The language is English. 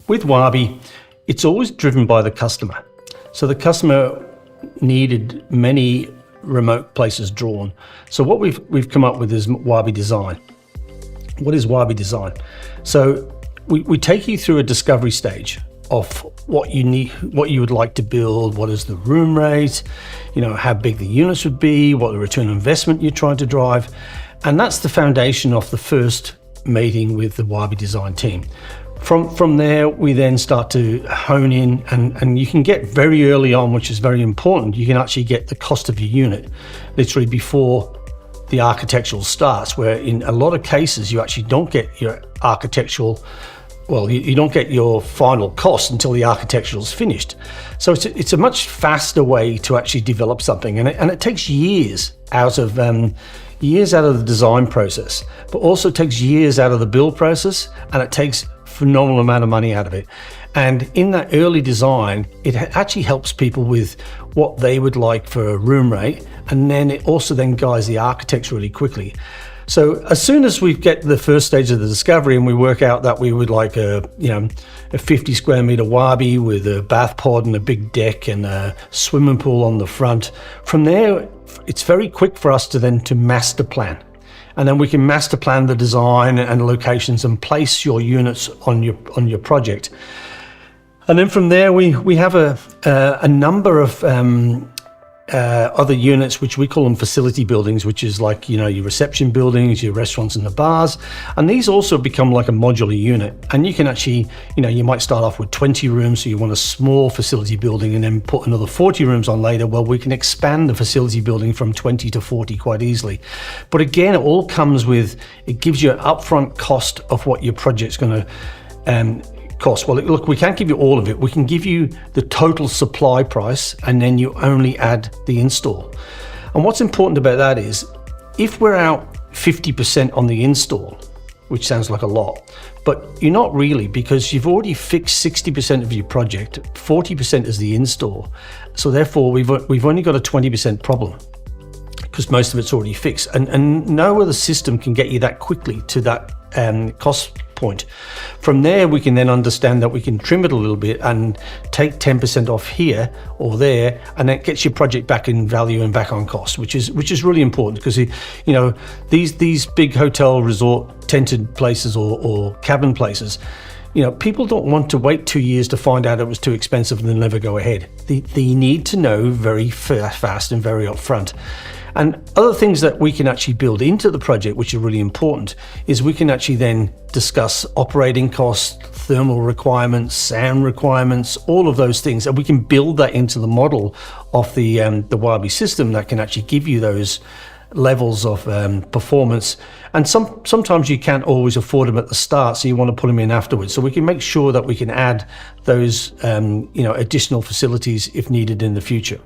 With WABi, it's always driven by the customer. So the customer needed many remote places drawn. So what we've come up with is WABi Design. What is WABi Design? So we take you through a discovery stage of what you need, what you would like to build, what is the room rate, how big the units would be, what the return on investment you're trying to drive. And that's the foundation of the first meeting with the WABi Design team. From there, we then start to hone in, and you can get very early on, which is very important, you can actually get the cost of your unit literally before the architectural starts, where in a lot of cases you actually don't get your architectural, well, you don't get your final cost until the architectural is finished. So it's a much faster way to actually develop something, and it takes years out of the design process, but also takes years out of the build process, and it takes phenomenal amount of money out of it. And in that early design, it actually helps people with what they would like for a room rate, and then it also then guides the architects really quickly. So as soon as we get the first stage of the discovery and we work out that we would like a 50 square meter WABi with a bath pod and a big deck and a swimming pool on the front, from there it's very quick for us to master plan. And then we can master plan the design and locations and place your units on your project. And then from there we have a number of other units, which we call them facility buildings, which is like your reception buildings, your restaurants and the bars, and these also become like a modular unit. And you can actually, you might start off with 20 rooms, so you want a small facility building, and then put another 40 rooms on later. Well, we can expand the facility building from 20 to 40 quite easily. But again, it all comes with, it gives you an upfront cost of what your project's going to cost. Well, look, we can't give you all of it. We can give you the total supply price, and then you only add the install. And what's important about that is, if we're out 50% on the install, which sounds like a lot, but you're not really, because you've already fixed 60% of your project, 40% is the install. So therefore we've only got a 20% problem, because most of it's already fixed, and no other system can get you that quickly to that cost point. From there, we can then understand that we can trim it a little bit and take 10% off here or there, and that gets your project back in value and back on cost, which is really important, because these big hotel resort tented places or cabin places, people don't want to wait 2 years to find out it was too expensive and then never go ahead. They need to know very fast and very upfront. And other things that we can actually build into the project, which are really important, is we can actually then discuss operating costs, thermal requirements, sound requirements, all of those things, and we can build that into the model of the WABi system that can actually give you those levels of performance. And sometimes you can't always afford them at the start, so you want to put them in afterwards. So we can make sure that we can add those additional facilities if needed in the future.